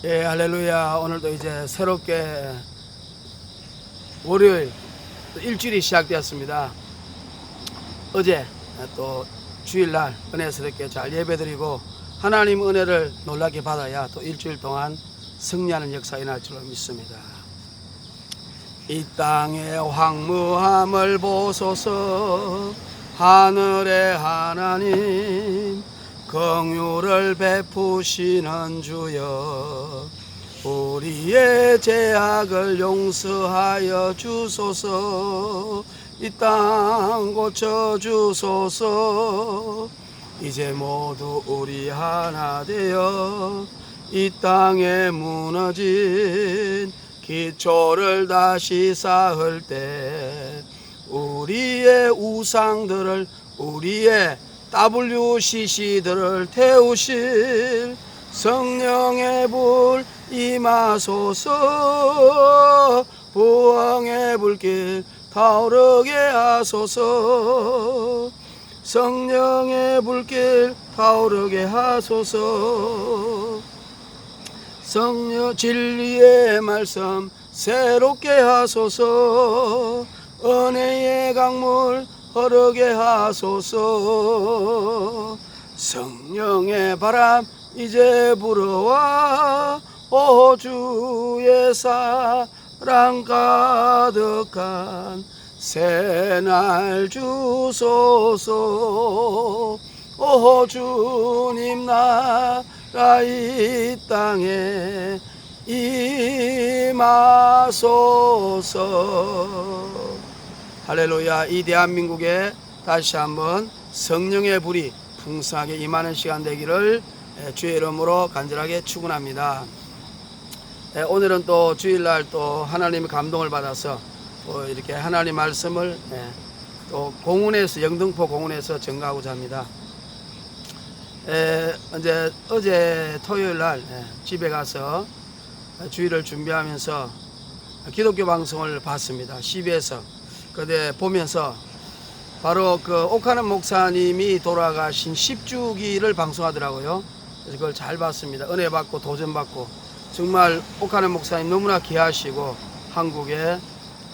예, 할렐루야. 오늘도 이제 새롭게 월요일 또 일주일이 시작되었습니다. 어제 또 주일날 은혜스럽게 잘 예배드리고 하나님 은혜를 놀랍게 받아야 또 일주일 동안 승리하는 역사 일어날 줄로 믿습니다. 이 땅의 황무함을 보소서. 하늘의 하나님 긍휼을 베푸시는 주여, 우리의 죄악을 용서하여 주소서. 이 땅 고쳐 주소서. 이제 모두 우리 하나 되어 이 땅에 무너진 기초를 다시 쌓을 때 우리의 우상들을, 우리의 WCC들을 태우실 성령의 불 임하소서. 부흥의 불길 타오르게 하소서. 성령의 불길 타오르게 하소서. 성령 진리의 말씀 새롭게 하소서. 은혜의 강물 흐르게 하소서. 성령의 바람 이제 불어와 오 주의 사랑 가득한 새날 주소서. 오 주님 나라 이 땅에 임하소서. 할렐루야. 이 대한민국에 다시 한번 성령의 불이 풍성하게 임하는 시간 되기를 주의 이름으로 간절하게 축원합니다. 오늘은 또 주일날 또 하나님의 감동을 받아서 또 이렇게 하나님 말씀을 또 공원에서, 영등포 공원에서 전가하고자 합니다. 이제 어제 토요일날 집에 가서 주일을 준비하면서 기독교 방송을 봤습니다. CBS. 그때 보면서 바로 그 옥하는 목사님이 돌아가신 10주기를 방송하더라고요. 그래서 그걸 잘 봤습니다. 은혜 받고 도전 받고, 정말 옥하는 목사님 너무나 귀하시고 한국에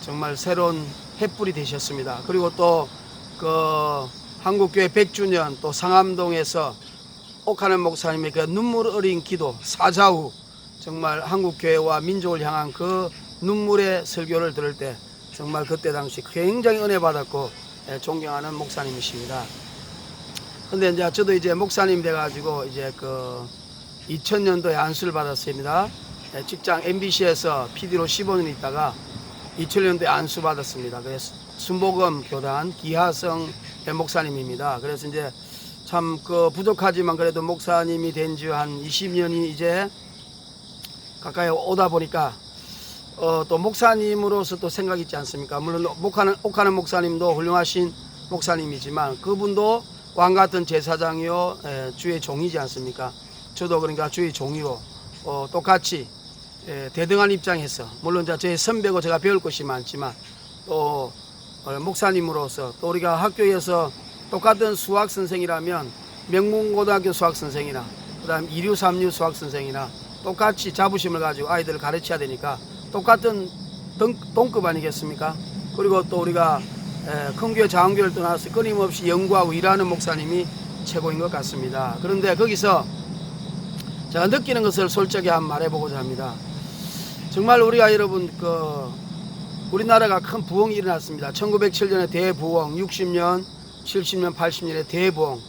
정말 새로운 횃불이 되셨습니다. 그리고 또 그 한국교회 100주년 또 상암동에서 옥하는 목사님의 그 눈물 어린 기도, 사자후, 정말 한국교회와 민족을 향한 그 눈물의 설교를 들을 때 정말 그때 당시 굉장히 은혜 받았고 존경하는 목사님이십니다. 근데 이제 저도 이제 목사님 돼가지고 이제 그 2000년도에 안수를 받았습니다. 직장 MBC에서 PD로 15년 있다가 2000년도에 안수 받았습니다. 그래서 순복음 교단 기하성 목사님입니다. 그래서 이제 참 그 부족하지만 그래도 목사님이 된 지 한 20년이 이제 가까이 오다 보니까 또 목사님으로서 또 생각이 있지 않습니까? 물론 옥하는 목사님도 훌륭하신 목사님이지만 그분도 왕같은 제사장이요 주의 종이지 않습니까? 저도 그러니까 주의 종이로 똑같이 대등한 입장에서, 물론 저의 선배고 제가 배울 것이 많지만 또 목사님으로서, 또 우리가 학교에서 똑같은 수학선생이라면 명문고등학교 수학선생이나 그 다음 2류 3류 수학선생이나 똑같이 자부심을 가지고 아이들을 가르쳐야 되니까 똑같은 동급 아니겠습니까? 그리고 또 우리가 큰 교회 작은 교회를 떠나서 끊임없이 연구하고 일하는 목사님이 최고인 것 같습니다. 그런데 거기서 제가 느끼는 것을 솔직히 한번 말해보고자 합니다. 정말 우리가 여러분 우리나라가 큰 부흥이 일어났습니다. 1907년에 대부흥, 60년, 70년, 80년에 대부흥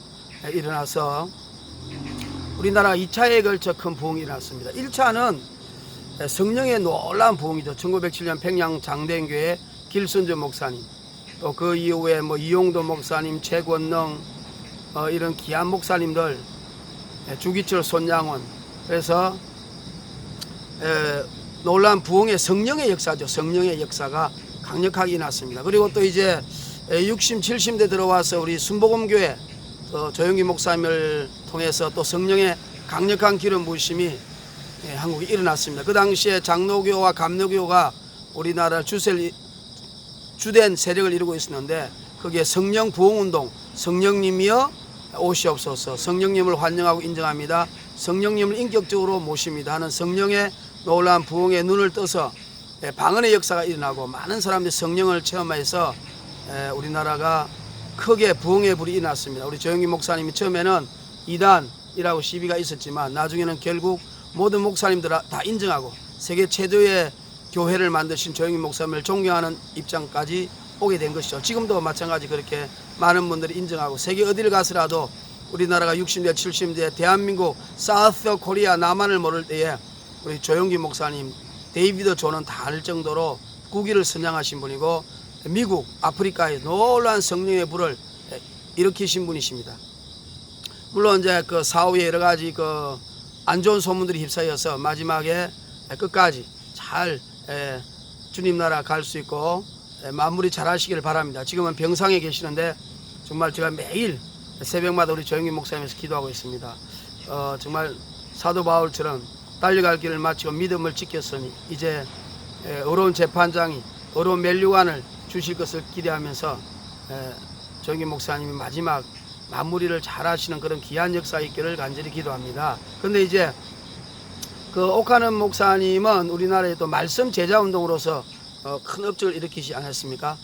일어나서 우리나라가 2차에 걸쳐 큰 부흥이 일어났습니다. 1차는 성령의 놀라운 부흥이죠. 1907년 평양 장대교회 길순주 목사님, 또 그 이후에 뭐 이용도 목사님, 최권능 이런 귀한 목사님들, 주기철, 손양원, 그래서 놀라운 부흥의 성령의 역사죠. 성령의 역사가 강력하게 일어났습니다. 그리고 또 이제 60, 70대 들어와서 우리 순복음교회 조영기 목사님을 통해서 또 성령의 강력한 기름 부으심이 한국에 일어났습니다. 그 당시에 장로교와 감로교가 우리나라 주된 세력을 이루고 있었는데 거기에 성령 부흥운동, 성령님이여 오시옵소서, 성령님을 환영하고 인정합니다, 성령님을 인격적으로 모십니다 하는 성령의 놀라운 부흥의 눈을 떠서 방언의 역사가 일어나고 많은 사람들이 성령을 체험해서 우리나라가 크게 부흥의 불이 일어났습니다. 우리 조영기 목사님이 처음에는 이단이라고 시비가 있었지만 나중에는 결국 모든 목사님들 다 인정하고 세계 최대의 교회를 만드신 조영기 목사님을 존경하는 입장까지 오게 된 것이죠. 지금도 마찬가지 그렇게 많은 분들이 인정하고 세계 어디를 가서라도 우리나라가 60대 70대 대한민국 사우스 코리아 남한을 모를 때에 우리 조영기 목사님 데이비드 존은 다 알 정도로 국위를 선양하신 분이고 미국 아프리카에 놀라운 성령의 불을 일으키신 분이십니다. 물론 이제 그 사후에 여러 가지 그 안 좋은 소문들이 휩싸여서 마지막에 끝까지 잘 주님 나라 갈 수 있고 마무리 잘 하시길 바랍니다. 지금은 병상에 계시는데 정말 제가 매일 새벽마다 우리 조영기 목사님에서 기도하고 있습니다. 정말 사도 바울처럼 달려갈 길을 마치고 믿음을 지켰으니 이제 어려운 재판장이 어려운 면류관을 주실 것을 기대하면서 조영기 목사님이 마지막 마무리를 잘 하시는 그런 귀한 역사 있기를 간절히 기도합니다. 그런데 이제 그 옥하는 목사님은 우리나라에 또 말씀 제자 운동으로서 큰 업적을 일으키지 않았습니까?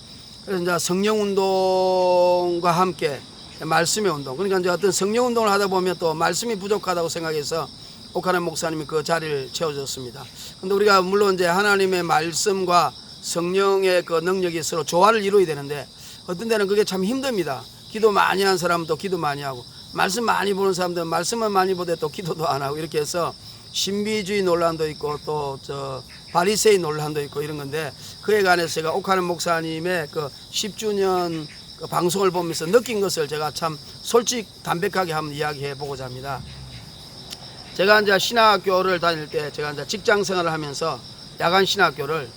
그래서 이제 성령 운동과 함께 말씀의 운동, 그러니까 이제 어떤 성령 운동을 하다 보면 또 말씀이 부족하다고 생각해서 옥하는 목사님이 그 자리를 채워줬습니다. 근데 우리가 물론 이제 하나님의 말씀과 성령의 그 능력이 서로 조화를 이루어야 되는데 어떤 데는 그게 참 힘듭니다. 기도 많이 한 사람은 또 기도 많이 하고 말씀 많이 보는 사람들은 말씀은 많이 보되 또 기도도 안 하고 이렇게 해서 신비주의 논란도 있고 또 바리새의 논란도 있고 이런 건데 그에 관해서 제가 옥하는 목사님의 그 10주년 그 방송을 보면서 느낀 것을 제가 참 솔직 담백하게 한번 이야기해 보고자 합니다. 제가 이제 신학교를 다닐 때 제가 이제 직장 생활을 하면서 야간 신학교를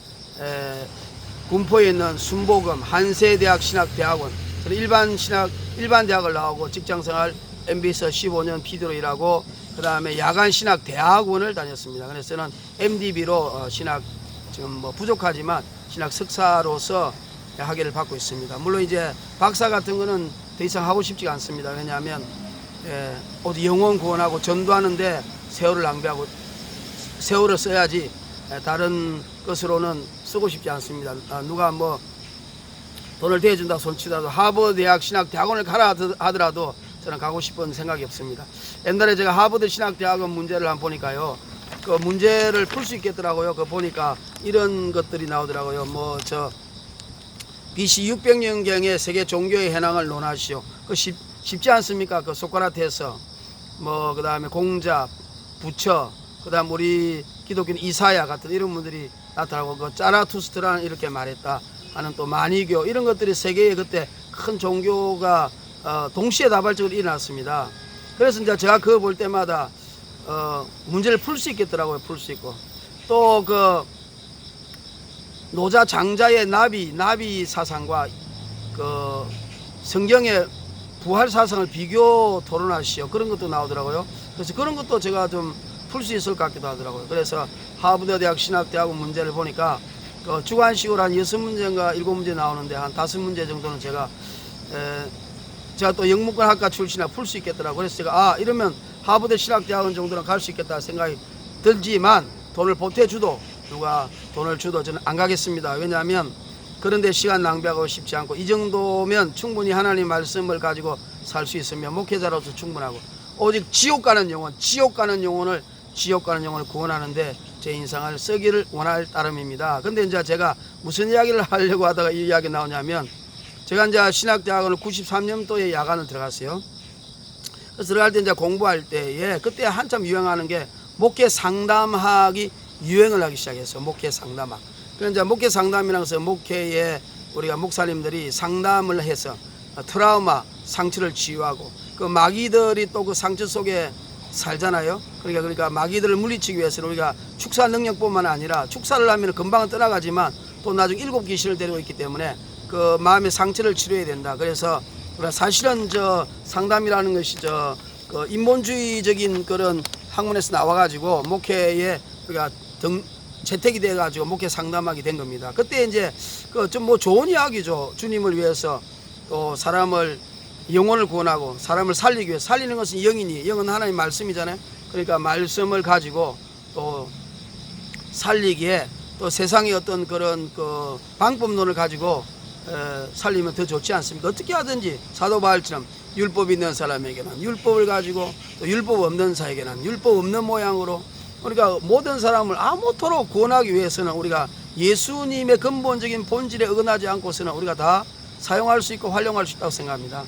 군포에 있는 순복음 한세대학 신학대학원 일반 대학을 나오고 직장생활 MB에서 15년 PD로 일하고 그 다음에 야간 신학 대학원을 다녔습니다. 그래서 저는 MDB로 신학 지금 뭐 부족하지만 신학 석사로서 학위를 받고 있습니다. 물론 이제 박사 같은 거는 더 이상 하고 싶지가 않습니다. 왜냐하면 어디 영혼 구원하고 전도하는데 세월을 낭비하고 세월을 써야지 다른 것으로는 쓰고 싶지 않습니다. 누가 뭐 돈을 대준다고 손치더라도 하버드 대학 신학 대학원을 가라 하더라도 저는 가고 싶은 생각이 없습니다. 옛날에 제가 하버드 신학 대학원 문제를 한번 보니까요, 그 문제를 풀 수 있겠더라고요. 그 보니까 이런 것들이 나오더라고요. 뭐 BC 600년경의 세계 종교의 현황을 논하시오. 그 쉽지 않습니까? 그 소크라테스, 뭐 그다음에 공자, 부처, 그다음 우리 기독교인 이사야 같은 이런 분들이 나타나고 그 짜라투스트라는 이렇게 말했다 하는 또 마니교 이런 것들이 세계에 그때 큰 종교가 동시에 다발적으로 일어났습니다. 그래서 이제 제가 그거 볼 때마다 문제를 풀 수 있겠더라고요. 풀 수 있고 또 그 노자 장자의 나비 사상과 그 성경의 부활 사상을 비교 토론하시오. 그런 것도 나오더라고요. 그래서 그런 것도 제가 좀 풀 수 있을 것 같기도 하더라고요. 그래서 하버드 대학 신학대학원 문제를 보니까 그 주관식으로 한 6문제인가 7문제 나오는데 한 5문제 정도는 제가 또 영문과 학과 출신이라 풀 수 있겠더라고요. 그래서 제가 이러면 하버드 신학대학원 정도는 갈 수 있겠다 생각이 들지만 돈을 보태주도 누가 돈을 주도 저는 안 가겠습니다. 왜냐하면 그런데 시간 낭비하고 싶지 않고 이 정도면 충분히 하나님 말씀을 가지고 살 수 있으면 목회자로서 충분하고 오직 지옥 가는 영혼을 구원하는데 제 인생을 쓰기를 원할 따름입니다. 근데 이제 제가 무슨 이야기를 하려고 하다가 이 이야기 나오냐면 제가 이제 신학대학원을 93년도에 야간을 들어갔어요. 그래서 들어갈 때 이제 공부할 때에 그때 한참 유행하는 게 목회 상담학이 유행을 하기 시작했어요. 목회 상담학. 그래서 이제 목회 상담이라고 해서 목회에 우리가 목사님들이 상담을 해서 트라우마, 상처를 치유하고 그 마귀들이 또 그 상처 속에 살잖아요. 그러니까 마귀들을 물리치기 위해서는 우리가 축사 능력뿐만 아니라 축사를 하면 금방은 떠나가지만 또 나중에 7 귀신을 데리고 있기 때문에 그 마음의 상처를 치료해야 된다. 그래서 사실은 상담이라는 것이 그 인본주의적인 그런 학문에서 나와가지고 목회에 우리가 채택이 돼가지고 목회 상담하게 된 겁니다. 그때 이제 그 좀 뭐 좋은 이야기죠. 주님을 위해서 또 사람을 영혼을 구원하고 사람을 살리기 위해서 살리는 것은 영은 하나님 말씀이잖아요. 그러니까 말씀을 가지고 또 살리기에 또 세상의 어떤 그런 그 방법론을 가지고 살리면 더 좋지 않습니까? 어떻게 하든지 사도 바울처럼 율법 있는 사람에게는 율법을 가지고 또 율법 없는 자에게는 율법 없는 모양으로 우리가 모든 사람을 아무토록 구원하기 위해서는 우리가 예수님의 근본적인 본질에 어긋나지 않고서는 우리가 다 사용할 수 있고 활용할 수 있다고 생각합니다.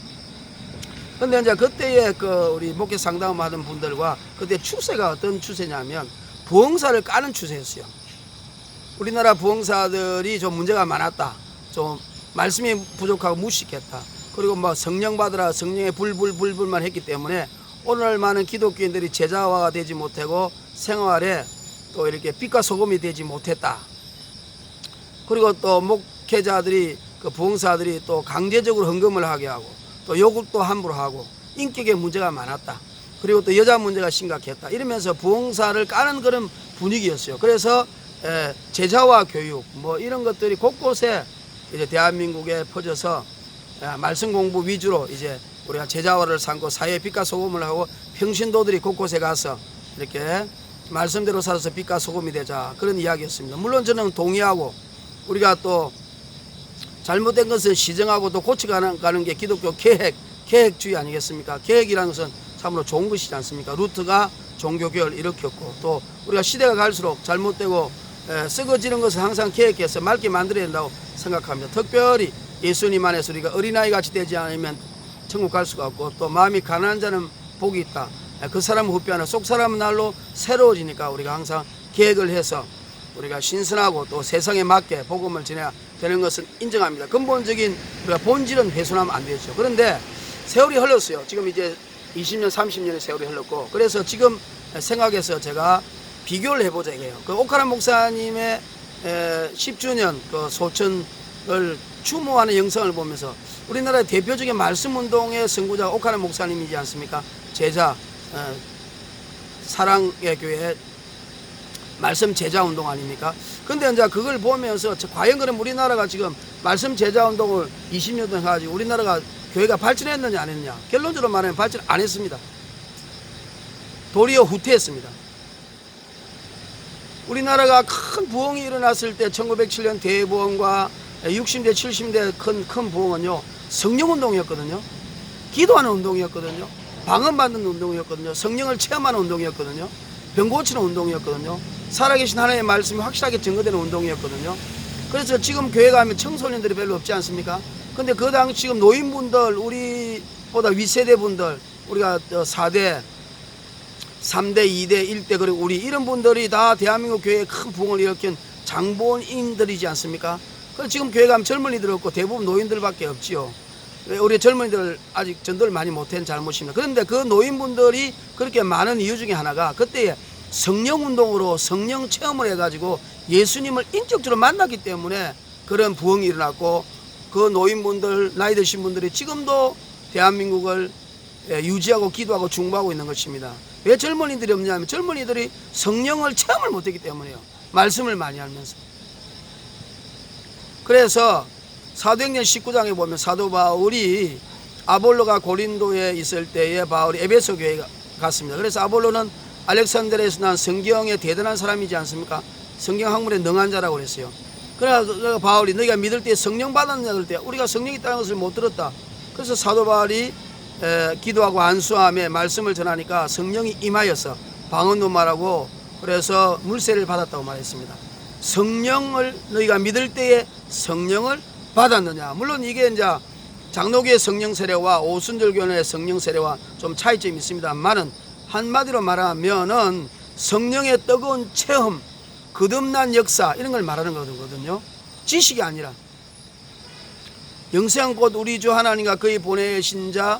근데 이제 그때의 그 우리 목회 상담하던 분들과 그때 추세가 어떤 추세냐면 부흥사를 까는 추세였어요. 우리나라 부흥사들이 좀 문제가 많았다. 좀 말씀이 부족하고 무식했다. 그리고 뭐 성령 받으라 성령의 불만 했기 때문에 오늘 많은 기독교인들이 제자화가 되지 못하고 생활에 또 이렇게 빛과 소금이 되지 못했다. 그리고 또 목회자들이 그 부흥사들이 또 강제적으로 헌금을 하게 하고 또 요구도 함부로 하고 인격에 문제가 많았다. 그리고 또 여자 문제가 심각했다. 이러면서 부흥사를 까는 그런 분위기였어요. 그래서 제자화 교육 뭐 이런 것들이 곳곳에 이제 대한민국에 퍼져서 말씀 공부 위주로 이제 우리가 제자화를 삼고 사회에 빛과 소금을 하고 평신도들이 곳곳에 가서 이렇게 말씀대로 살아서 빛과 소금이 되자 그런 이야기였습니다. 물론 저는 동의하고 우리가 또 잘못된 것을 시정하고 또 고쳐가는 게 기독교 계획주의 아니겠습니까? 계획이라는 것은 참으로 좋은 것이지 않습니까? 루트가 종교개혁을 일으켰고 또 우리가 시대가 갈수록 잘못되고 썩어지는 것을 항상 계획해서 맑게 만들어야 된다고 생각합니다. 특별히 예수님 안에서 우리가 어린아이 같이 되지 않으면 천국 갈 수가 없고 또 마음이 가난한 자는 복이 있다. 그 사람은 후피하나 속 사람은 날로 새로워지니까 우리가 항상 계획을 해서 우리가 신선하고 또 세상에 맞게 복음을 전해야 되는 것은 인정합니다. 근본적인 우리가 본질은 훼손하면 안 되죠. 그런데 세월이 흘렀어요. 지금 이제 20년, 30년의 세월이 흘렀고 그래서 지금 생각해서 제가 비교를 해보자 이거예요. 그 오카란 목사님의 10주년 그 소천을 추모하는 영상을 보면서 우리나라의 대표적인 말씀운동의 선구자가 오카란 목사님이지 않습니까? 제자 사랑의 교회 말씀 제자 운동 아닙니까? 근데 이제 그걸 보면서 과연 그럼 우리나라가 지금 말씀 제자 운동을 20년 동안 해가지고 우리나라가 교회가 발전했느냐 안 했느냐? 결론적으로 말하면 발전 안 했습니다. 도리어 후퇴했습니다. 우리나라가 큰 부흥이 일어났을 때 1907년 대부흥과 60대 70대 큰 부흥은요 성령운동이었거든요. 기도하는 운동이었거든요. 방언받는 운동이었거든요. 성령을 체험하는 운동이었거든요. 병 고치는 운동이었거든요. 살아계신 하나님의 말씀이 확실하게 증거되는 운동이었거든요. 그래서 지금 교회 가면 청소년들이 별로 없지 않습니까? 근데 그 당시 지금 노인분들 우리보다 윗세대 분들 우리가 4대 3대 2대 1대 그리고 우리 이런 분들이 다 대한민국 교회에 큰 부흥을 일으킨 장본인들이지 않습니까? 그래서 지금 교회 가면 젊은이들 없고 대부분 노인들밖에 없지요. 우리 젊은이들 아직 전도를 많이 못한 잘못입니다. 그런데 그 노인분들이 그렇게 많은 이유 중에 하나가 그때에 성령운동으로 성령 체험을 해가지고 예수님을 인격적으로 만났기 때문에 그런 부흥이 일어났고 그 노인분들 나이 드신 분들이 지금도 대한민국을 유지하고 기도하고 중보하고 있는 것입니다. 왜 젊은이들이 없냐면 젊은이들이 성령을 체험을 못했기 때문에요. 말씀을 많이 알면서. 그래서 사도행전 19장에 보면 사도 바울이 아볼로가 고린도에 있을 때에 바울이 에베소 교회에 갔습니다. 그래서 아볼로는 알렉산드리아에서 난 성경에 대단한 사람이지 않습니까? 성경 학문에 능한 자라고 그랬어요. 그래서 바울이 너희가 믿을 때 성령 받았느냐 그럴 때 우리가 성령이 있다는 것을 못 들었다. 그래서 사도 바울이 기도하고 안수함에 말씀을 전하니까 성령이 임하여서 방언도 말하고 그래서 물세를 받았다고 말했습니다. 성령을 너희가 믿을 때에 성령을 받았느냐. 물론 이게 이제 장로교의 성령 세례와 오순절교의 성령 세례와 좀 차이점이 있습니다만은 한마디로 말하면은 성령의 뜨거운 체험, 거듭난 역사 이런 걸 말하는 거거든요. 지식이 아니라 영생 곧 우리 주 하나님과 그의 보내신 자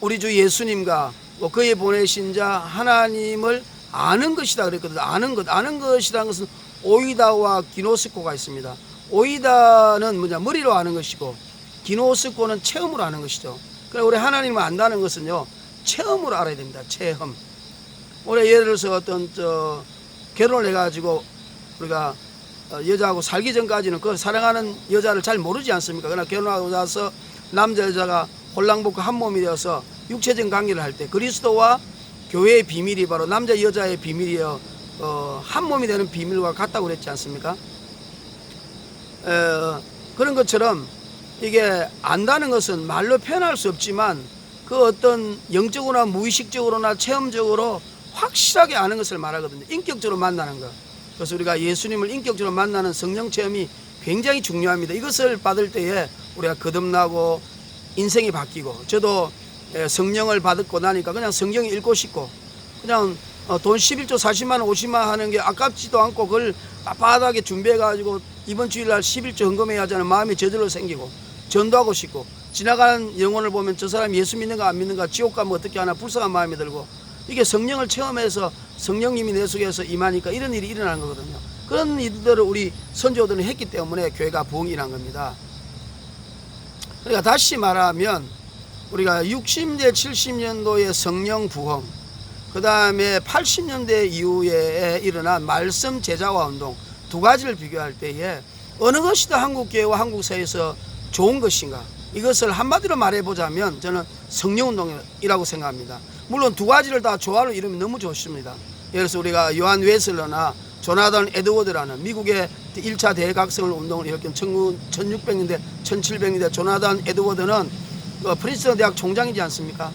우리 주 예수님과 그의 보내신 자 하나님을 아는 것이다 그랬거든요. 아는 것이라는 것은 오이다와 기노스코가 있습니다. 오이다는 뭐냐 머리로 아는 것이고 기노스코는 체험으로 아는 것이죠. 그래서 우리 하나님을 안다는 것은요 체험으로 알아야 됩니다. 체험. 우리 예를 들어서 어떤 결혼을 해가지고 우리가 여자하고 살기 전까지는 그 사랑하는 여자를 잘 모르지 않습니까? 그러나 결혼하고 나서 남자 여자가 홀랑복고 한 몸이 되어서 육체적인 관계를 할 때 그리스도와 교회의 비밀이 바로 남자 여자의 비밀이요 한 몸이 되는 비밀과 같다고 그랬지 않습니까? 그런 것처럼 이게 안다는 것은 말로 표현할 수 없지만 그 어떤 영적으로나 무의식적으로나 체험적으로 확실하게 아는 것을 말하거든요. 인격적으로 만나는 것. 그래서 우리가 예수님을 인격적으로 만나는 성령 체험이 굉장히 중요합니다. 이것을 받을 때에 우리가 거듭나고 인생이 바뀌고, 저도 성령을 받고 나니까 그냥 성경 읽고 싶고, 그냥 돈 11조 40만 원 50만 원 하는 게 아깝지도 않고 그걸 빳빳하게 준비해 가지고 이번 주일날 11조 헌금해야 하자는 마음이 저절로 생기고, 전도하고 싶고, 지나가는 영혼을 보면 저 사람 예수 믿는가 안 믿는가, 지옥 가면 어떻게 하나 불쌍한 마음이 들고, 이게 성령을 체험해서 성령님이 내 속에서 임하니까 이런 일이 일어나는 거거든요. 그런 일들을 우리 선조들은 했기 때문에 교회가 부흥이 일어난 겁니다. 그러니까 다시 말하면 우리가 60대 70년도의 성령 부흥, 그 다음에 80년대 이후에 일어난 말씀 제자화 운동, 두 가지를 비교할 때에 어느 것이 더 한국교회와 한국사회에서 좋은 것인가, 이것을 한마디로 말해보자면 저는 성령운동이라고 생각합니다. 물론 두 가지를 다 조화로 이루면 너무 좋습니다. 예를 들어서 우리가 요한 웨슬러나 조나단 에드워드라는 미국의 1차 대각성을 운동을 일으킨 1600년대 1700년대 조나단 에드워드는 프린스턴 대학 총장이지 않습니까?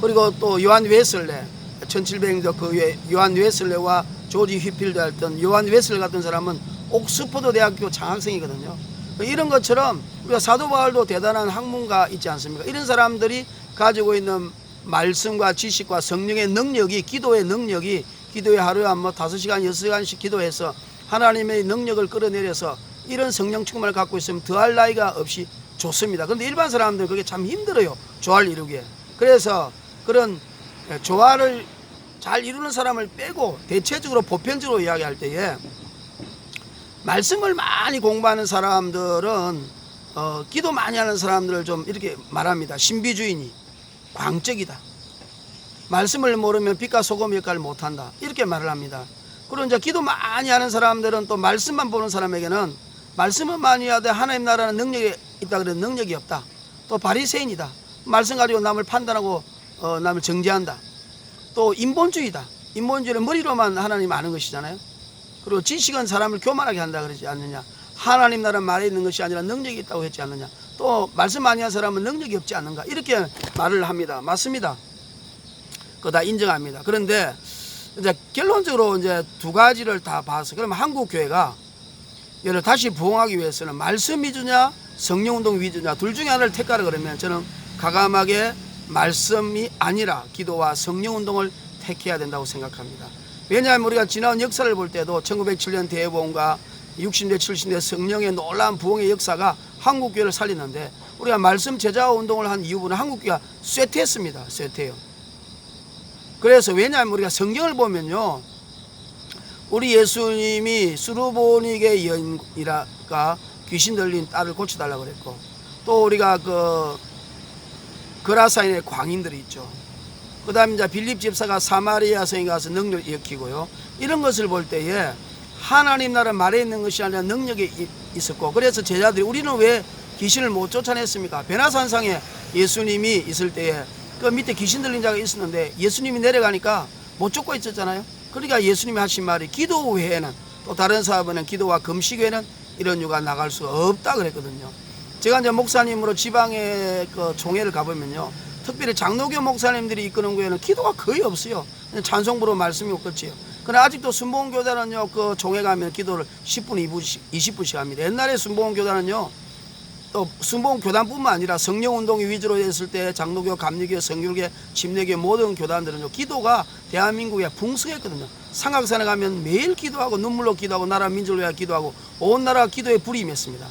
그리고 또 요한 웨슬레 1700년대 그 요한 웨슬레와 조지 휘필드 했던 요한 웨슬레 같은 사람은 옥스퍼드 대학교 장학생이거든요. 이런 것처럼 우리가 사도 바울도 대단한 학문가 있지 않습니까? 이런 사람들이 가지고 있는 말씀과 지식과 성령의 능력이, 기도의 능력이, 기도에 하루에 한 5시간 6시간씩 기도해서 하나님의 능력을 끌어내려서 이런 성령 충만을 갖고 있으면 더할 나위가 없이 좋습니다. 그런데 일반 사람들은 그게 참 힘들어요, 조화를 이루기에. 그래서 그런 조화를 잘 이루는 사람을 빼고 대체적으로 보편적으로 이야기할 때에 말씀을 많이 공부하는 사람들은 기도 많이 하는 사람들을 좀 이렇게 말합니다. 신비주의니, 광적이다. 말씀을 모르면 빛과 소금 역할을 못한다. 이렇게 말을 합니다. 그리고 이제 기도 많이 하는 사람들은 또 말씀만 보는 사람에게는 말씀은 많이 하되 하나님 나라는 능력이 있다 그래도 능력이 없다. 또 바리새인이다. 말씀 가지고 남을 판단하고 남을 정죄한다. 또 인본주의다. 인본주의는 머리로만 하나님 아는 것이잖아요. 그리고 지식은 사람을 교만하게 한다 그러지 않느냐. 하나님 나라 말에 있는 것이 아니라 능력이 있다고 했지 않느냐. 또 말씀 많이 한 사람은 능력이 없지 않는가, 이렇게 말을 합니다. 맞습니다. 그거 다 인정합니다. 그런데 이제 결론적으로 이제 두 가지를 다 봐서, 그러면 한국 교회가 얘를 다시 부흥하기 위해서는 말씀 위주냐 성령운동 위주냐 둘 중에 하나를 택하라 그러면 저는 과감하게 말씀이 아니라 기도와 성령운동을 택해야 된다고 생각합니다. 왜냐하면 우리가 지나온 역사를 볼 때도 1907년 대부흥과 60대 70대 성령의 놀라운 부흥의 역사가 한국교회를 살리는데, 우리가 말씀 제자화 운동을 한 이유는 한국교회가 쇠퇴했습니다. 쇠퇴요. 그래서 왜냐하면 우리가 성경을 보면요, 우리 예수님이 수르보닉의 여인이라가 귀신 들린 딸을 고쳐달라고 그랬고, 또 우리가 그라사인의 광인들이 있죠. 그 다음에 이제 빌립 집사가 사마리아 성에 가서 능력을 일으키고요. 이런 것을 볼 때에 하나님 나라 말에 있는 것이 아니라 능력이 있었고, 그래서 제자들이 우리는 왜 귀신을 못 쫓아냈습니까? 베나산상에 예수님이 있을 때에 그 밑에 귀신 들린 자가 있었는데 예수님이 내려가니까 못 쫓고 있었잖아요. 그러니까 예수님이 하신 말이 기도 외에는, 또 다른 사업은 기도와 금식 외에는 이런 유가 나갈 수가 없다 그랬거든요. 제가 이제 목사님으로 지방에 총회를 가보면요, 특별히 장로교 목사님들이 이끄는 교회는 기도가 거의 없어요. 그냥 찬송부로 말씀이 없겠지요. 그러나 아직도 순복음교단은요, 그 총회 가면 기도를 10분, 20분씩 합니다. 옛날에 순복음교단은요, 또 순복음교단뿐만 아니라 성령운동이 위주로 했을 때 장로교, 감리교, 성결교, 침례교 모든 교단들은요, 기도가 대한민국에 풍성했거든요. 삼각산에 가면 매일 기도하고 눈물로 기도하고 나라 민족을 위하여 기도하고 온 나라가 기도에 불이 임했습니다.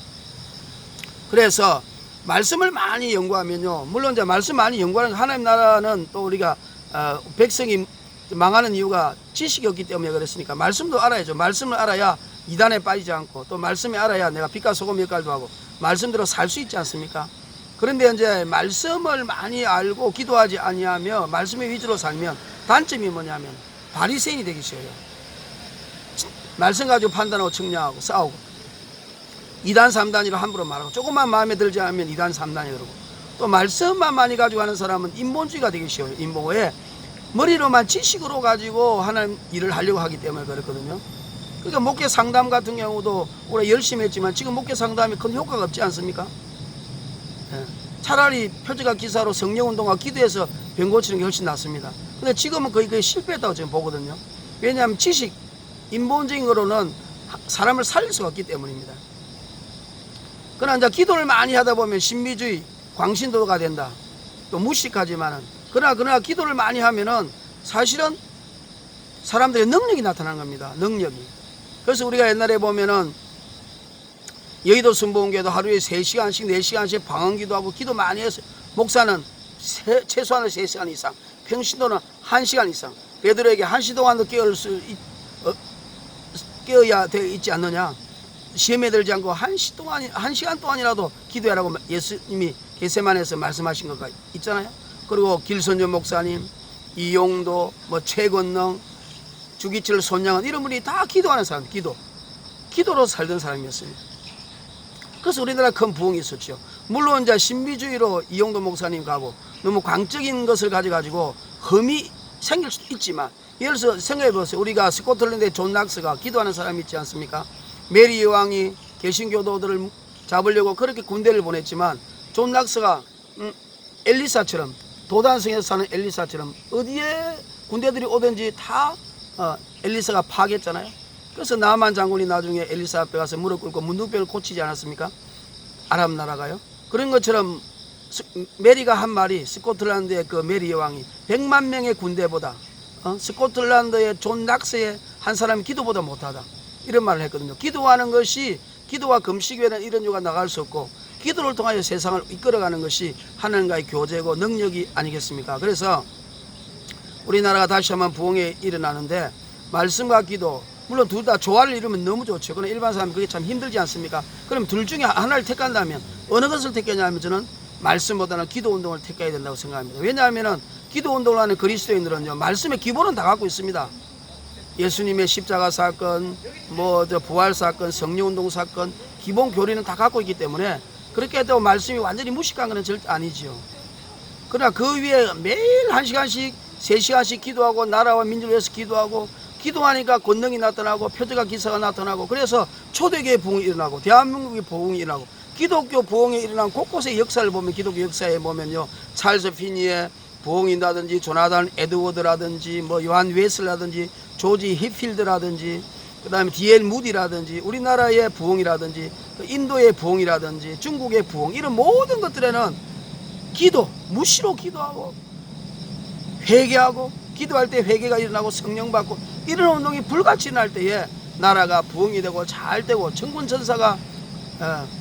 그래서 말씀을 많이 연구하면요, 물론 이제 말씀 많이 연구하는 하나님 나라는 또 우리가 백성이 망하는 이유가 지식이 없기 때문에 그랬으니까 말씀도 알아야죠. 말씀을 알아야 이단에 빠지지 않고, 또 말씀이 알아야 내가 빛과 소금 역할도 하고 말씀대로 살 수 있지 않습니까? 그런데 이제 말씀을 많이 알고 기도하지 아니하며 말씀의 위주로 살면 단점이 뭐냐면 바리새인이 되기 쉬워요. 말씀 가지고 판단하고 측량하고 싸우고 2단 3단이라고 함부로 말하고, 조금만 마음에 들지 않으면 2단 3단이 그러고, 또 말씀만 많이 가지고 하는 사람은 인본주의가 되기 쉬워요. 인본에 머리로만 지식으로 가지고 하는 일을 하려고 하기 때문에 그렇거든요. 그러니까 목회 상담 같은 경우도 올해 열심히 했지만 지금 목회 상담이 큰 효과가 없지 않습니까? 예. 차라리 표적과 기사로 성령운동과 기도해서 병 고치는 게 훨씬 낫습니다. 근데 지금은 거의 실패했다고 지금 보거든요. 왜냐하면 지식, 인본적인 거로는 사람을 살릴 수가 없기 때문입니다. 그러나 이제 기도를 많이 하다 보면 신비주의, 광신도가 된다. 또 무식하지만은 그러나 기도를 많이 하면은 사실은 사람들의 능력이 나타나는 겁니다. 능력이. 그래서 우리가 옛날에 보면은 여의도 순복음교회도 하루에 3시간씩 4시간씩 방언기도하고 기도 많이 해서 목사는 최소한은 3시간 이상, 평신도는 1시간 이상. 베드로에게 1시 동안도 깨어야 돼 있지 않느냐. 시험에 들지 않고 1시간 동안이라도 기도하라고 예수님이 겟세마네에서 말씀하신 것가 있잖아요. 그리고 길선조 목사님, 이용도, 최건능, 주기철, 손양은 이런 분이 다 기도하는 사람, 기도로 살던 사람이었습니다. 그래서 우리나라 큰 부흥이 있었죠. 물론 이제 신비주의로 이용도 목사님 가고 너무 광적인 것을 가지고 흠이 생길 수도 있지만, 예를 들어서 생각해 보세요. 우리가 스코틀랜드에 존 낙스가 기도하는 사람이 있지 않습니까? 메리 여왕이 개신교도들을 잡으려고 그렇게 군대를 보냈지만 존 낙스가 엘리사처럼, 도단성에서 사는 엘리사처럼 어디에 군대들이 오든지 다 엘리사가 파괴했잖아요. 그래서 나만 장군이 나중에 엘리사 앞에 가서 무릎 꿇고 문둥병을 고치지 않았습니까? 아랍 나라가요. 그런 것처럼 메리가 한 말이, 스코틀랜드의 그 메리 여왕이 100만 명의 군대보다 스코틀랜드의 존 낙스의 한 사람이 기도보다 못하다, 이런 말을 했거든요. 기도하는 것이, 기도와 금식 외에는 이런 유가 나갈 수 없고 기도를 통하여 세상을 이끌어가는 것이 하나님과의 교제고 능력이 아니겠습니까? 그래서 우리나라가 다시 한번 부흥에 일어나는데 말씀과 기도, 물론 둘 다 조화를 이루면 너무 좋죠. 그러나 일반 사람이 그게 참 힘들지 않습니까? 그럼 둘 중에 하나를 택한다면 어느 것을 택하냐면 저는 말씀보다는 기도 운동을 택해야 된다고 생각합니다. 왜냐하면 기도 운동을 하는 그리스도인들은요, 말씀의 기본은 다 갖고 있습니다. 예수님의 십자가 사건, 부활 사건, 성령 운동 사건, 기본 교리는 다 갖고 있기 때문에 그렇게 해도 말씀이 완전히 무식한 건 절대 아니죠. 그러나 그 위에 매일 1시간씩 3시간씩 기도하고 나라와 민족을 위해서 기도하고, 기도하니까 권능이 나타나고 표적과 기사가 나타나고, 그래서 초대교회 부흥이 일어나고 대한민국의 부흥이 일어나고, 기독교 부흥이 일어난 곳곳의 역사를 보면, 기독교 역사에 보면요, 찰스 피니의 부흥이라든지 조나단 에드워드라든지 요한 웨슬라든지 조지 힙필드라든지 그 다음에 디엘 무디라든지 우리나라의 부흥이라든지 인도의 부흥이라든지 중국의 부흥, 이런 모든 것들에는 기도, 무시로 기도하고 회개하고, 기도할 때 회개가 일어나고 성령 받고, 이런 운동이 불같이 날 때에 나라가 부흥이 되고 잘 되고 천군 천사가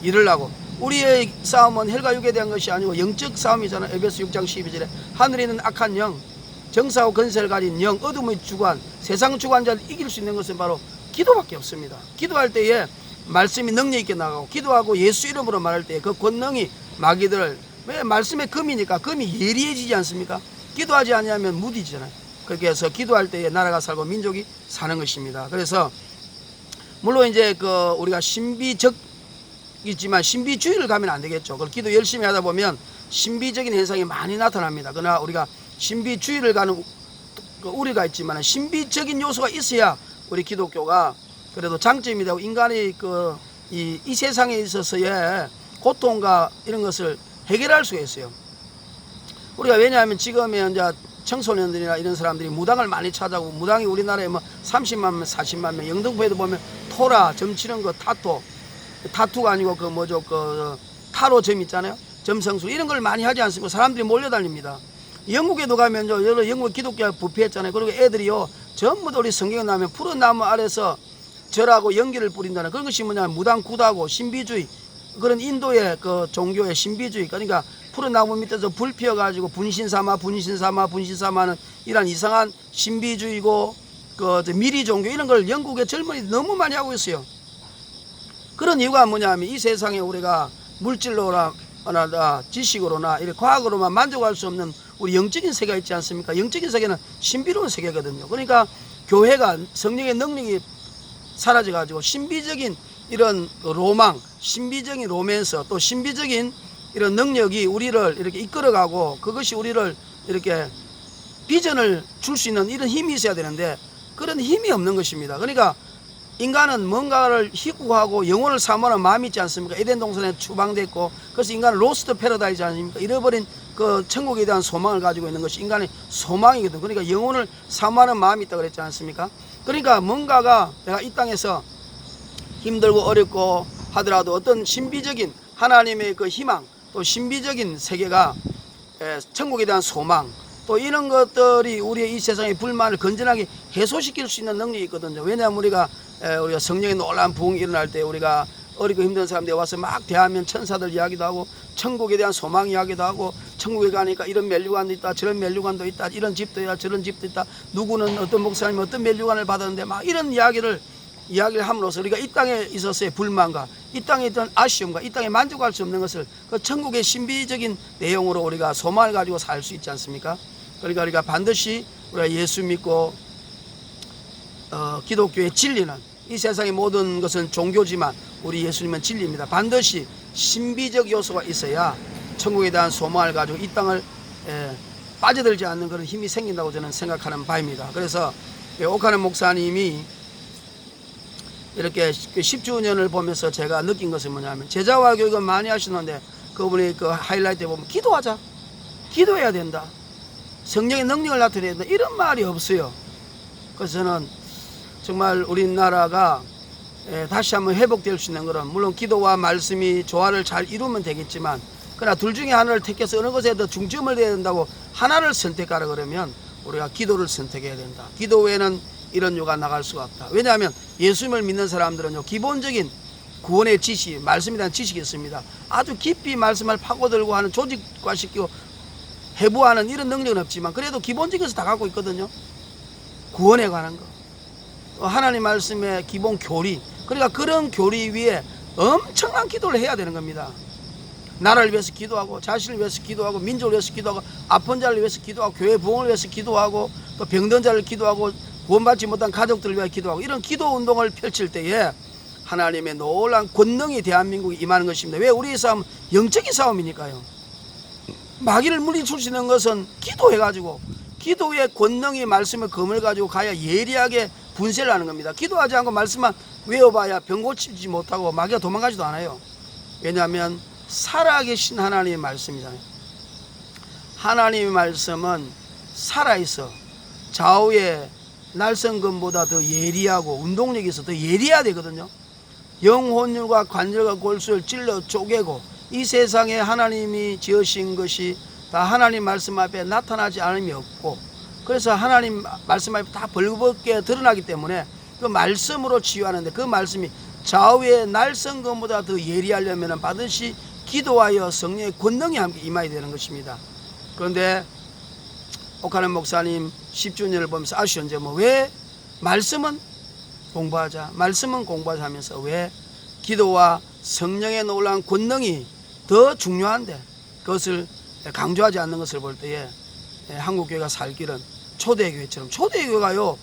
일어나고, 우리의 싸움은 혈과 육에 대한 것이 아니고 영적 싸움이잖아요. 에베소 6장 12절에 하늘에 있는 악한 영, 정사하고 건세를 가진 영, 어둠의 주관, 세상 주관자를 이길 수 있는 것은 바로 기도밖에 없습니다. 기도할 때에 말씀이 능력 있게 나가고, 기도하고 예수 이름으로 말할 때 그 권능이 마귀들을, 왜 말씀의 금이니까 금이 예리해지지 않습니까? 기도하지 않으면 무디잖아요. 그렇게 해서 기도할 때에 나라가 살고 민족이 사는 것입니다. 그래서 물론 이제 우리가 신비적이지만 신비주의를 가면 안 되겠죠. 그걸 기도 열심히 하다 보면 신비적인 현상이 많이 나타납니다. 그러나 우리가 신비주의를 가는 우리가 있지만 신비적인 요소가 있어야 우리 기독교가 그래도 장점이 되고 인간의 이 세상에 있어서의 고통과 이런 것을 해결할 수가 있어요. 우리가 왜냐하면 지금의 이제 청소년들이나 이런 사람들이 무당을 많이 찾아오고, 무당이 우리나라에 30만 명, 40만 명, 영등포에도 보면 토라, 점치는 거 타투가 아니고 타로점 있잖아요. 점성술, 이런 걸 많이 하지 않습니까? 사람들이 몰려다닙니다. 영국에도 가면요, 여러 영국 기독교가 부패했잖아요. 그리고 애들이요, 전부 다 우리 성경에 나오면 푸른 나무 아래서 절하고 연기를 뿌린다는 그런 것이 뭐냐면 무당굿하고 신비주의, 그런 인도의 그 종교의 신비주의, 그러니까 푸른 나무 밑에서 불 피워가지고 분신사마는 이런 이상한 신비주의고 미리 종교, 이런 걸 영국의 젊은이들이 너무 많이 하고 있어요. 그런 이유가 뭐냐면 이 세상에 우리가 물질로나 지식으로나 이렇게 과학으로만 만족할 수 없는 우리 영적인 세계가 있지 않습니까? 영적인 세계는 신비로운 세계거든요. 그러니까 교회가 성령의 능력이 사라져가지고 신비적인 이런 로망, 신비적인 로맨스, 또 신비적인 이런 능력이 우리를 이렇게 이끌어가고, 그것이 우리를 이렇게 비전을 줄 수 있는 이런 힘이 있어야 되는데 그런 힘이 없는 것입니다. 그러니까 인간은 뭔가를 희구하고 영혼을 사모하는 마음이 있지 않습니까? 에덴 동산에 추방됐고, 그래서 인간은 로스트 패러다이즈 아닙니까? 잃어버린 그 천국에 대한 소망을 가지고 있는 것이 인간의 소망이거든. 그러니까 영혼을 사모하는 마음이 있다고 그랬지 않습니까? 그러니까 뭔가가 내가 이 땅에서 힘들고 어렵고 하더라도 어떤 신비적인 하나님의 그 희망, 또 신비적인 세계가 천국에 대한 소망, 또 이런 것들이 우리의 이 세상의 불만을 건전하게 해소시킬 수 있는 능력이 있거든요. 왜냐하면 우리가 성령의 놀라운 부흥이 일어날 때 우리가 어리고 힘든 사람들이 와서 막 대하면 천사들 이야기도 하고 천국에 대한 소망 이야기도 하고, 천국에 가니까 이런 멸류관도 있다, 저런 멸류관도 있다, 이런 집도 있다, 저런 집도 있다, 누구는 어떤 목사님이 어떤 멸류관을 받았는데 막 이런 이야기를 함으로써 우리가 이 땅에 있어서의 불만과 이 땅에 있던 아쉬움과 이 땅에 만족할 수 없는 것을 그 천국의 신비적인 내용으로 우리가 소망을 가지고 살 수 있지 않습니까? 그러니까 우리가 반드시 우리가 예수 믿고 기독교의 진리는, 이 세상의 모든 것은 종교지만 우리 예수님은 진리입니다. 반드시 신비적 요소가 있어야 천국에 대한 소망을 가지고 이 땅을 빠져들지 않는 그런 힘이 생긴다고 저는 생각하는 바입니다. 그래서 오카는 목사님이 이렇게 10주년을 보면서 제가 느낀 것은 뭐냐면, 제자화 교육은 많이 하시는데 그분이 그 하이라이트에 보면 기도하자, 기도해야 된다, 성령의 능력을 나타내야 된다, 이런 말이 없어요. 그래서 저는 정말 우리나라가 다시 한번 회복될 수 있는 것은, 물론 기도와 말씀이 조화를 잘 이루면 되겠지만, 그러나 둘 중에 하나를 택해서 어느 것에 더 중점을 해야 된다고 하나를 선택하라 그러면 우리가 기도를 선택해야 된다. 기도 외에는 이런 유가 나갈 수가 없다. 왜냐하면 예수님을 믿는 사람들은요, 기본적인 구원의 지식, 말씀에 대한 지식이 있습니다. 아주 깊이 말씀을 파고들고 하는, 조직화시키고 해부하는 이런 능력은 없지만 그래도 기본적인 것을 다 갖고 있거든요. 구원에 관한 거, 하나님 말씀의 기본 교리, 그러니까 그런 교리 위에 엄청난 기도를 해야 되는 겁니다. 나라를 위해서 기도하고, 자신을 위해서 기도하고, 민족을 위해서 기도하고, 아픈 자를 위해서 기도하고, 교회 부흥을 위해서 기도하고, 또 병든 자를 기도하고, 구원받지 못한 가족들을 위해 기도하고, 이런 기도 운동을 펼칠 때에 하나님의 놀라운 권능이 대한민국에 임하는 것입니다. 왜? 우리의 싸움은 영적인 싸움이니까요. 마귀를 물리칠 수 있는 것은 기도해가지고, 기도의 권능이 말씀의 검을 가지고 가야 예리하게 분쇄를 하는 겁니다. 기도하지 않고 말씀만 외워봐야 병 고치지 못하고 마귀가 도망가지도 않아요. 왜냐하면 살아계신 하나님의 말씀이잖아요. 하나님의 말씀은 살아있어 좌우의 날성검보다 더 예리하고 운동력이 있어 더 예리해야 되거든요. 영혼율과 관절과 골수를 찔러 쪼개고, 이 세상에 하나님이 지으신 것이 다 하나님 말씀 앞에 나타나지 않음이 없고, 그래서 하나님 말씀 앞에 다 벌겋게 드러나기 때문에 그 말씀으로 치유하는데, 그 말씀이 좌우의 날성검보다 더 예리하려면 반드시 기도하여 성령의 권능이 함께 임해야 되는 것입니다. 그런데 오카는 목사님 10주년을 보면서 아쉬운 점은, 왜 말씀은 공부하자, 말씀은 공부하자 하면서 왜 기도와 성령의 놀라운 권능이 더 중요한데 그것을 강조하지 않는 것을 볼 때에 한국교회가 살 길은 초대교회처럼, 초대교회가요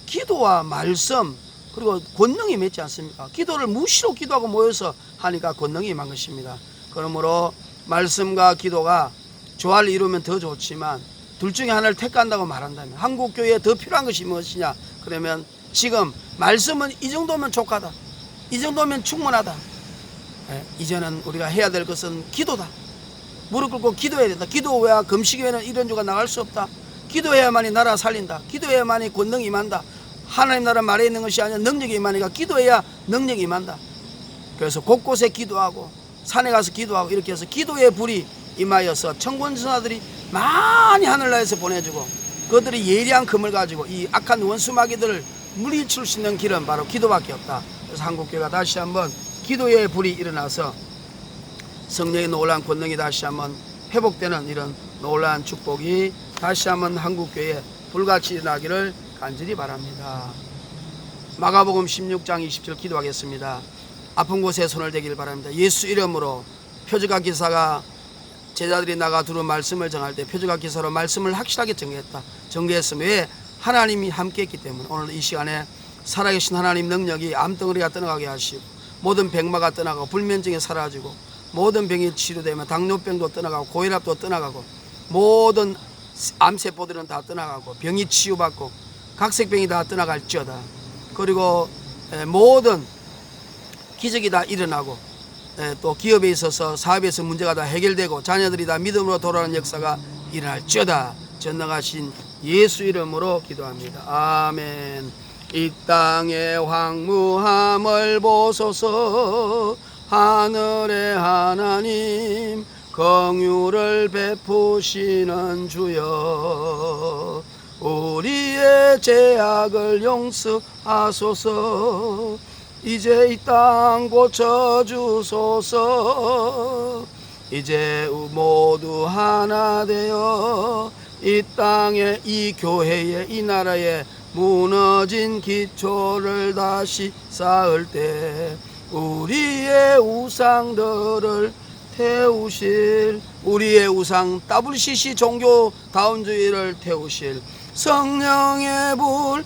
기도와 말씀 그리고 권능이 맺지 않습니까? 기도를 무시로 기도하고 모여서 하니까 권능이 임한 것입니다. 그러므로 말씀과 기도가 조화를 이루면 더 좋지만 둘 중에 하나를 택한다고 말한다면 한국교회에 더 필요한 것이 무엇이냐? 그러면 지금 말씀은 이 정도면 족하다, 이 정도면 충분하다. 이제는 우리가 해야 될 것은 기도다. 무릎 꿇고 기도해야 된다. 기도 외와 금식 외에는 이런 주가 나갈 수 없다. 기도해야만이 나라 살린다. 기도해야만이 권능이 임한다. 하나님 나라 말에 있는 것이 아니라 능력이 임하니까 기도해야 능력이 임한다. 그래서 곳곳에 기도하고 산에 가서 기도하고 이렇게 해서 기도의 불이 임하여서 천군천사들이 많이 하늘나라에서 보내주고, 그들이 예리한 금을 가지고 이 악한 원수마귀들을 물리칠 수 있는 길은 바로 기도밖에 없다. 그래서 한국교회가 다시 한번 기도의 불이 일어나서 성령의 놀라운 권능이 다시 한번 회복되는 이런 놀라운 축복이 다시 한번 한국교회에 불같이 일어나기를 간절히 바랍니다. 마가복음 16장 20절 기도하겠습니다. 아픈 곳에 손을 대길 바랍니다. 예수 이름으로 표적과 기사가, 제자들이 나가 두루 말씀을 정할 때 표적과 기사로 말씀을 확실하게 정리했으면, 왜? 하나님이 함께 했기 때문에. 오늘 이 시간에 살아계신 하나님 능력이 암덩어리가 떠나가게 하시고, 모든 백마가 떠나가고 불면증이 사라지고, 모든 병이 치료되면 당뇨병도 떠나가고 고혈압도 떠나가고, 모든 암세포들은 다 떠나가고 병이 치유받고 각색병이 다 떠나갈지어다. 그리고 모든 기적이 다 일어나고 또 기업에 있어서 사업에서 문제가 다 해결되고 자녀들이 다 믿음으로 돌아오는 역사가 일어날지어다. 전능하신 예수 이름으로 기도합니다. 아멘. 이 땅의 황무함을 보소서. 하늘의 하나님 긍휼을 베푸시는 주여, 우리의 죄악을 용서하소서. 이제 이 땅 고쳐주소서. 이제 모두 하나 되어 이 땅에, 이 교회에, 이 나라에 무너진 기초를 다시 쌓을 때 우리의 우상들을 태우실, 우리의 우상 WCC 종교다운주의를 태우실 성령의 불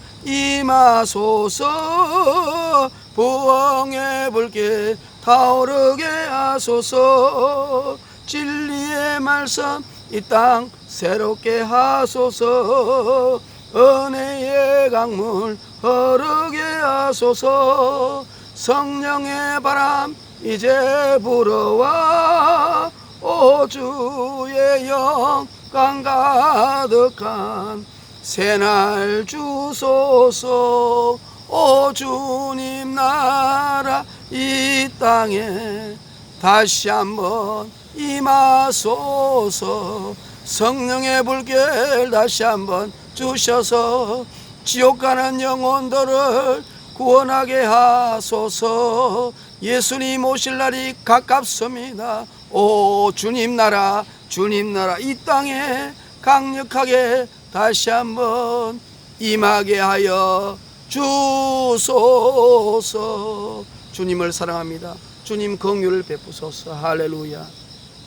임하소서. 부흥의 불길 타오르게 하소서. 진리의 말씀 이 땅 새롭게 하소서. 은혜의 강물 흐르게 하소서. 성령의 바람 이제 불어와 오 주의 영광 가득한 새날 주소서. 오 주님 나라 이 땅에 다시 한번 임하소서. 성령의 불길 다시 한번 주셔서 지옥 가는 영혼들을 구원하게 하소서. 예수님 오실 날이 가깝습니다. 오 주님 나라, 주님 나라 이 땅에 강력하게 다시 한번 임하게 하여 주소서. 주님을 사랑합니다. 주님 긍휼을 베푸소서. 할렐루야.